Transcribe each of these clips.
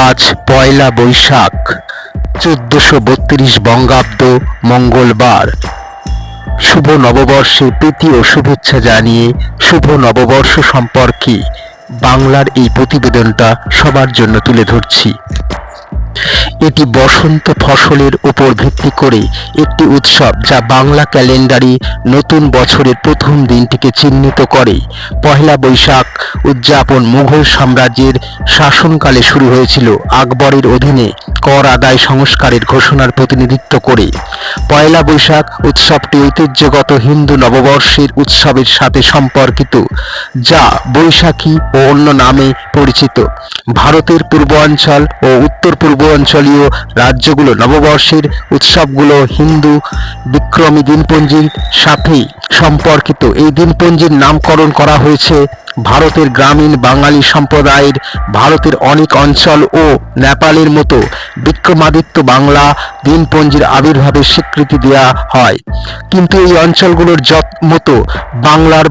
আজ পয়লা বৈশাখ 1432 বঙ্গাব্দ মঙ্গলবার। শুভ নববর্ষে প্রীতি ও শুভেচ্ছা জানিয়ে শুভ নববর্ষ সম্পর্কে বাংলার এই প্রতিবেদনটা সবার জন্য তুলে ধরছি। এটি বসন্ত ফসলের উপর ভিত্তি করে একটি উৎসব যা বাংলা ক্যালেন্ডারে নতুন বছরের প্রথম দিনটিকে চিহ্নিত করে। পয়লা বৈশাখ উদযাপন মুঘল সাম্রাজ্যের শাসনকালে শুরু হয়েছিল আকবরের অধীনে কর আদায় সংস্কারের ঘোষণার প্রতিনিধিত্ব করে। পয়লা বৈশাখ উৎসবটি ঐতিহ্যগত হিন্দু নববর্ষের উৎসবের সাথে সম্পর্কিত, যা বৈশাখী ও অন্য নামে পরিচিত। ভারতের পূর্বাঞ্চল ও উত্তর পূর্বাঞ্চলীয় রাজ্যগুলো নববর্ষের উৎসবগুলো হিন্দু বিক্রমী দিনপঞ্জির সাথে সম্পর্কিত। এই দিনপঞ্জির নামকরণ করা হয়েছে ভারতের গ্রামীণ বাঙালি সম্প্রদায়ের প্রভাবের অনেক অঞ্চল ও নেপালের মতো বিক্রমাদিত্য বাংলা দিনপঞ্জির আবির্ভাবের স্বীকৃতি দেওয়া হয়। কিন্তু এই অঞ্চলগুলোর মতো বাংলার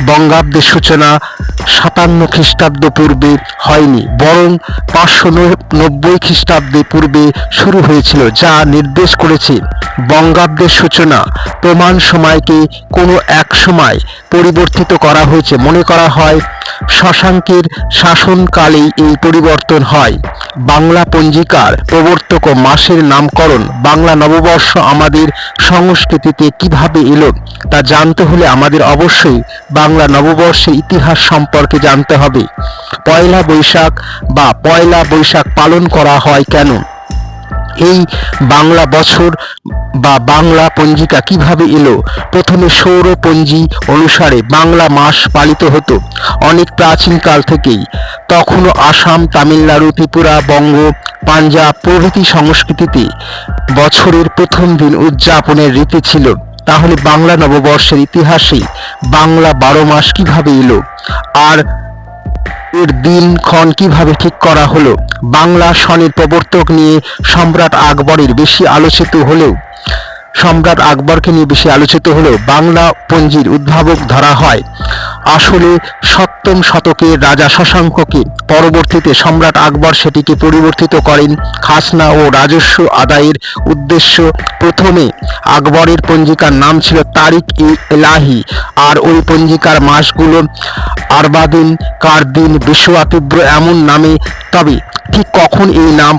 বঙ্গাব্দের সূচনা 57 খ্রিস্টাব্দ পূর্বে হয়নি, বরং 590 খ্রিস্টাব্দে পূর্বে শুরু হয়েছিল, যা নির্দেশ করেছে বঙ্গাব্দের সূচনা। প্রমাণ সময়কে কোনো এক সময় পরিবর্তিত করা হয়েছে। মনে করা হয় শশাঙ্কের শাসনকালেই এই পরিবর্তন হয়। বাংলা পঞ্জিকার প্রবর্তক ও মাসের নামকরণ। বাংলা নববর্ষ আমাদের সংস্কৃতিতে কিভাবে এলো তা জানতে হলে আমাদের অবশ্যই বাংলা নববর্ষের ইতিহাস সম্পর্কে জানতে হবে। পয়লা বৈশাখ বা পয়লা বৈশাখ পালন করা হয় কেন? এই বাংলা বছর বা বাংলা পঞ্জিকা কিভাবে এলো? প্রথমে সৌর পঞ্জি অনুসারে বাংলা মাস পালিত হতো অনেক প্রাচীনকাল থেকেই। তখনও আসাম, তামিলনাড়ু, ত্রিপুরা, বঙ্গ, পাঞ্জাব প্রভৃতি সংস্কৃতিতে বছরের প্রথম দিন উদযাপনের রীতি ছিল। তাহলে বাংলা নববর্ষের ইতিহাসে বাংলা 12 মাস কিভাবে এলো, আর এর দিনক্ষণ কিভাবে ঠিক করা হলো? বাংলা সনের প্রবর্তক নিয়ে সম্রাট আকবরকে নিয়ে বেশি আলোচিত হলেও বাংলা পঞ্জির উদ্ভাবক ধরা হয় আসলে 7ম শতকের রাজা শশাঙ্ককে। পরবর্তীতে সম্রাট আকবর সেটিকে পরিবর্তিত করেন খাজনা ও রাজস্ব আদায়ের উদ্দেশ্য। প্রথমে আকবরের পঞ্জিকার নাম ছিল তারিখ-ই-এলাহি, আর ওই পঞ্জিকার মাসগুলো আরবাদিন, কারদিন, বিশুয়া, তীব্র এমন নামে। তবে ঠিক কখন এই নাম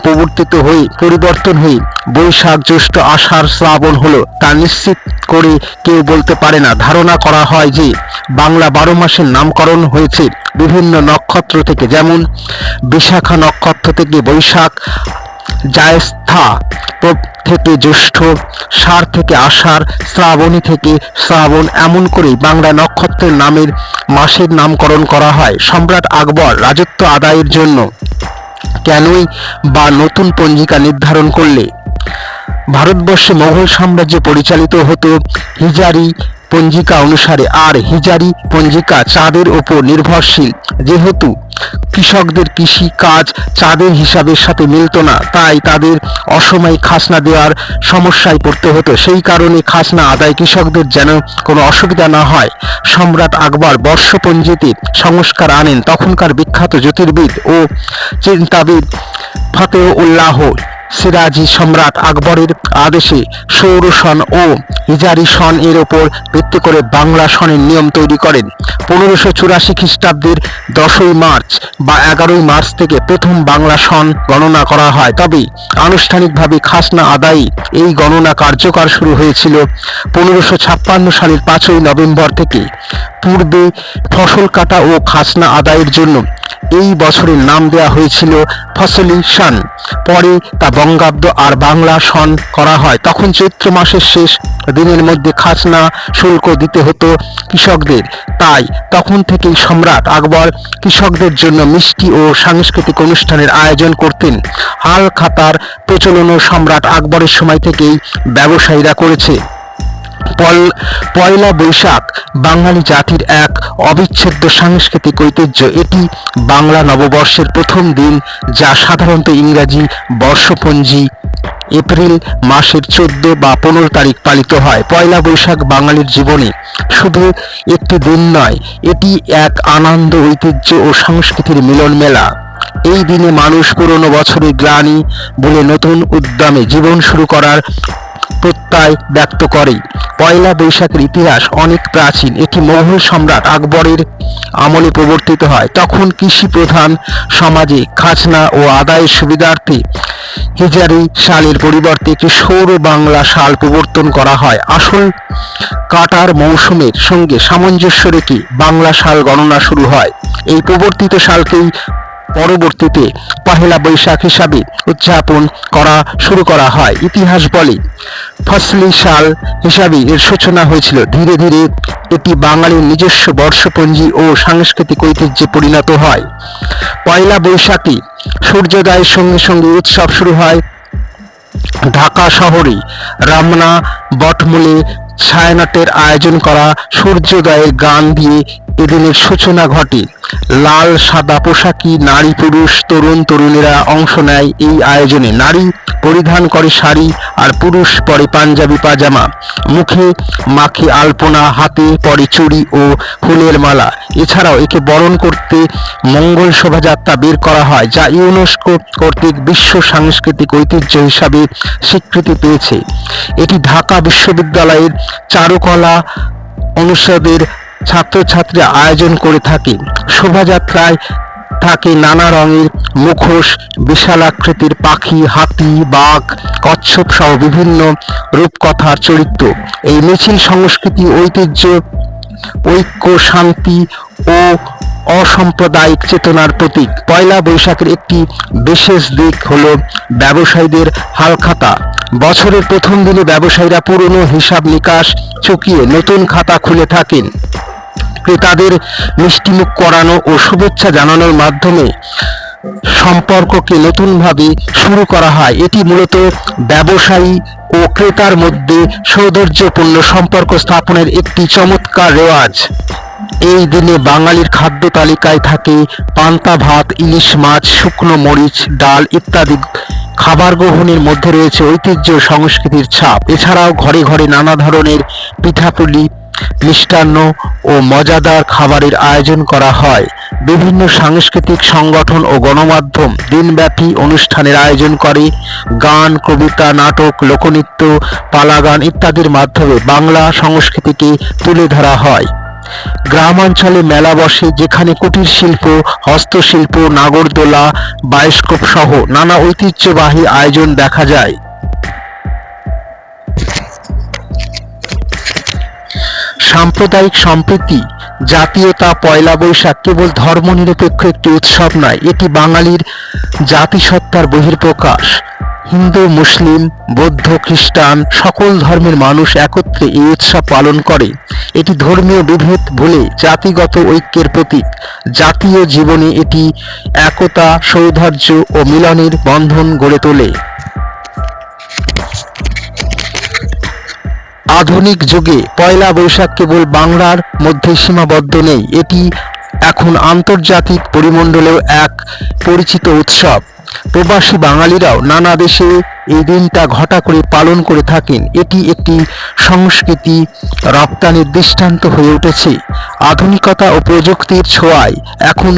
পরিবর্তন হয়ে বৈশাখ, জ্যৈষ্ঠ, আষাঢ়, শ্রাবণ হলো তা নিশ্চিত করে কেউ বলতে পারে না। ধারণা করা হয় যে বাংলা 12 মাসের নামকরণ হয়েছে বিভিন্ন নক্ষত্র থেকে, যেমন বিশাখা নক্ষত্র থেকে বৈশাখ, জ্যৈষ্ঠা থেকে জ্যৈষ্ঠ, ষাঁড় থেকে আষাঢ়, শ্রাবণী থেকে শ্রাবণ, এমন করেই বাংলা নক্ষত্রের মাসের নামকরণ করা হয়। সম্রাট আকবর রাজত্ব আদায়ের জন্য কেনই বা নতুন পঞ্জিকা নির্ধারণ করলে? ভারতবর্ষে মোগল সাম্রাজ্য পরিচালিত হতো হিজারি পঞ্জিকা অনুসারে, আর হিজারি পঞ্জিকা চাঁদের ওপর নির্ভরশীল। যেহেতু কৃষকদের কৃষি কাজ চাঁদের হিসাবের সাথে মিলত না, তাই তাদের অসময়ে খাজনা দেওয়ার সমস্যায় পড়তে হতো। সেই কারণে খাজনা আদায় কৃষকদের যেন কোনো অসুবিধা না হয়, সম্রাট আকবর বর্ষপঞ্জিতে সংস্কার আনেন। তখনকার বিখ্যাত জ্যোতির্বিদ ও চিন্তাবিদ ফতেউল্লাহ সিরাজি সম্রাট আকবরের আদেশে সৌর সন ও হিজারি সন এর ওপর ভিত্তি করে বাংলা সনের নিয়ম তৈরি করেন। 1584 খ্রিস্টাব্দের 10ই মার্চ বা 11ই মার্চ থেকে প্রথম বাংলা সন গণনা করা হয়। তবে আনুষ্ঠানিকভাবে খাজনা আদায়ে এই গণনা কার্যকর শুরু হয়েছিল 1556 সালের 5ই নভেম্বর থেকে। পূর্বে ফসল কাটা ও খাজনা আদায়ের জন্য এই বছরের নাম দেওয়া হয়েছিল ফসলি সন। পরে তা বঙ্গাব্দ আর বাংলা সন করা হয়। তখন চৈত্র মাসের শেষ দিনের মধ্যে খাজনা শুল্ক দিতে হতো কৃষকদের। তাই তখন থেকেই সম্রাট আকবর কৃষকদের জন্য মিষ্টি ও সাংস্কৃতিক অনুষ্ঠানের আয়োজন করতেন। হাল খাতার প্রচলনও সম্রাট আকবরের সময় থেকেই ব্যবসায়ীরা করেছে। পয়লা বৈশাখ বাঙালি জাতির এক অবিচ্ছেদ্য সাংস্কৃতিক ঐতিহ্য। এটি বাংলা নববর্ষের প্রথম দিন, যা সাধারণত ইংরাজি বর্ষপঞ্জি এপ্রিল মাসের 14 বা 15 তারিখ পালিত হয়। পয়লা বৈশাখ বাঙালির জীবনে শুধু একটি দিন নয়, এটি এক আনন্দ, ঐতিহ্য ও সংস্কৃতির মিলন মেলা। এই দিনে মানুষ পুরনো বছরের গ্লানি ভুলে নতুন উদ্যমে জীবন শুরু করার প্রত্যয় ব্যক্ত করে। পয়লা বৈশাখের ইতিহাস অনেক প্রাচীন। এটি মোগল সম্রাট আকবরের আমলে প্রবর্তিত হয়। তখন কৃষি প্রধান সমাজে খাজনা ও আদায়ের সুবিধার্থে হিজারি সালের পরিবর্তে একটি সৌর বাংলা সাল প্রবর্তন করা হয়। আসল কাটার মৌসুমের সঙ্গে সামঞ্জস্য রেখে বাংলা সাল গণনা শুরু হয়। এই প্রবর্তিত সালকেই পরবর্তীতে পহেলা বৈশাখ হিসাবে উদযাপন করা শুরু করা হয়। ইতিহাস বলে ফসলি সাল হিসাবে এর সূচনা হয়েছিল। ধীরে ধীরে এটি বাঙালির নিজস্ব বর্ষপঞ্জি ও সাংস্কৃতিক ঐতিহ্যে পরিণত হয়। পয়লা বৈশাখে সূর্যোদয়ের সঙ্গে সঙ্গে উৎসব শুরু হয়। ঢাকা শহরে রমনা বটমূলে ছায়ানটের আয়োজন করা সূর্যোদয়ের গান দিয়ে এদিনের সূচনা ঘটে। লাল সাদা পোশাকি নারী পুরুষ তরুণ তরুণীরা অংশ নেয় এই আয়োজনে। নারী পরিধান করে শাড়ি আর পুরুষ পরে পাঞ্জাবি পাজামা। মুখে মাখে আলপনা, হাতে পরে চুড়ি ও ফুলের মালা। এছাড়াও একে বরণ করতে মঙ্গল শোভাযাত্রা বের করা হয়, যা ইউনেস্কো কর্তৃক বিশ্ব সাংস্কৃতিক ঐতিহ্য হিসাবে স্বীকৃতি পেয়েছে। এটি ঢাকা বিশ্ববিদ্যালয়ের চারুকলা অনুষদের ছাত্রছাত্রীরা আয়োজন করে থাকে। শোভাযাত্রায় থাকে নানা রঙের মুখোশ, বিশাল আকৃতির পাখি, হাতি, বাঘ, কচ্ছপ সহ বিভিন্ন রূপকথার চরিত্র। এই মিছিল সংস্কৃতি, ঐতিহ্য, ঐক্য, শান্তি ও অসাম্প্রদায়িক চেতনার প্রতীক। পয়লা বৈশাখের একটি বিশেষ দিক হল ব্যবসায়ীদের হালখাতা। বছরের প্রথম দিনে ব্যবসায়ীরা পুরনো হিসাব নিকাশ চুকিয়ে নতুন খাতা খুলে থাকেন। ক্রেতাদের মিষ্টিমুখ করানো ও শুভেচ্ছা জানানোর মাধ্যমে সম্পর্ককে নতুনভাবে শুরু করা হয়। এটি মূলত ব্যবসায়ী ও ক্রেতার মধ্যে সৌহার্দ্যপূর্ণ সম্পর্ক স্থাপনের একটি চমৎকার রেওয়াজ। এই দিনে বাঙালির খাদ্য তালিকায় থাকে পান্তা ভাত, ইলিশ মাছ, শুকনো মরিচ, ডাল ইত্যাদি। খাবার গ্রহণের মধ্যে রয়েছে ঐতিহ্য ও সংস্কৃতির ছাপ। এছাড়াও ঘরে ঘরে নানা ধরনের পিঠাপুলি, মিষ্টান্ন ও মজাদার খাবারের আয়োজন করা হয়। বিভিন্ন সাংস্কৃতিক সংগঠন ও গণমাধ্যম দিনব্যাপী অনুষ্ঠানের আয়োজন করে। গান, কবিতা, নাটক, লোকনৃত্য, পালাগান ইত্যাদির মাধ্যমে বাংলা সংস্কৃতিকে তুলে ধরা হয়। গ্রামাঞ্চলে মেলা বসে, যেখানে কুটির শিল্প, হস্তশিল্প, নাগরদোলা, বায়োস্কোপ সহ নানা ঐতিহ্যবাহী আয়োজন দেখা যায়। সাম্প্রদায়িক সম্প্রীতি, জাতীয়তা। পয়লা বৈশাখ কেবল ধর্মনিরপেক্ষ একটি উৎসব নয়, এটি বাঙালির জাতিসত্তার বহিঃপ্রকাশ। হিন্দু, মুসলিম, বৌদ্ধ, খ্রিস্টান সকল ধর্মের মানুষ একত্রে এই উৎসব পালন করে। এটি ধর্মীয় বিভেদ ভুলে জাতিগত ঐক্যের প্রতীক। জাতীয় জীবনে এটি একতা, সৌহার্দ্য ও মিলনের বন্ধন গড়ে তোলে। আধুনিক যুগে পয়লা বৈশাখ কেবল বাংলার মধ্যে সীমাবদ্ধ নেই, এটি এখন আন্তর্জাতিক পরিমণ্ডলেও এক পরিচিত উৎসব। প্রবাসী বাঙালিরাও নানা দেশে এই দিনটা ঘটা করে পালন করে থাকেন। এটি একটি সংস্কৃতি রপ্তানির দৃষ্টান্ত হয়ে উঠেছে। আধুনিকতা ও প্রযুক্তির ছোঁয়ায় এখন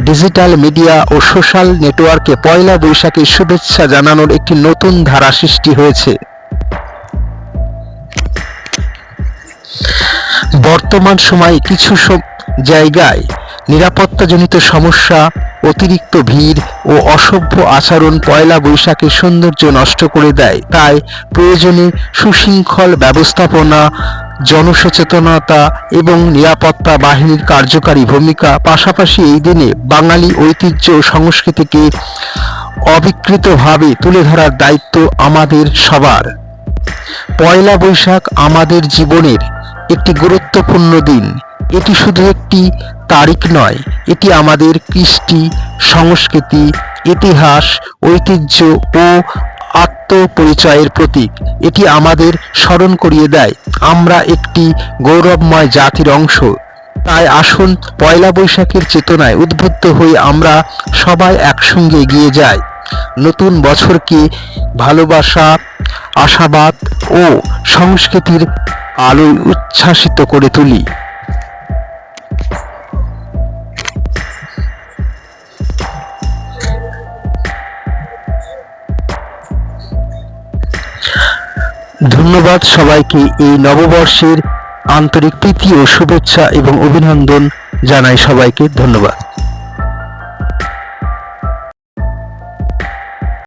ডিজিটাল মিডিয়া ও সোশ্যাল নেটওয়ার্কে পয়লা বৈশাখের শুভেচ্ছা জানানোর একটি নতুন ধারা সৃষ্টি হয়েছে। বর্তমান সময়ে কিছু জায়গায় নিরাপত্তাজনিত সমস্যা, অতিরিক্ত ভিড় ও অসভ্য আচরণ পয়লা বৈশাখের সৌন্দর্য নষ্ট করে দেয়। তাই প্রয়োজনে সুশৃঙ্খল ব্যবস্থাপনা, জনসচেতনতা এবং নিরাপত্তা বাহিনীর কার্যকারী ভূমিকা। পাশাপাশি এই দিনে বাঙালি ঐতিহ্য ও সংস্কৃতিকে অবিকৃতভাবে তুলে ধরার দায়িত্ব আমাদের সবার। পয়লা বৈশাখ আমাদের জীবনের একটি গুরুত্বপূর্ণ দিন। এটি শুধু একটি তারিখ নয়, এটি আমাদের কৃষ্টি, সংস্কৃতি, ইতিহাস, ঐতিহ্য ও আত্মপরিচয়ের প্রতীক। এটি আমাদের স্মরণ করিয়ে দেয় আমরা একটি গৌরবময় জাতির অংশ। তাই আসুন পয়লা বৈশাখের চেতনায় উদ্বুদ্ধ হয়ে আমরা সবাই একসঙ্গে এগিয়ে যাই। নতুন বছরকে ভালোবাসা, আশাবাদ ও সংস্কৃতির আলোয় উচ্ছ্বাসিত করে তুলি। ধন্যবাদ সবাইকে। এই নববর্ষের আন্তরিক প্রীতি ও শুভেচ্ছা এবং অভিনন্দন জানাই সবাইকে। ধন্যবাদ।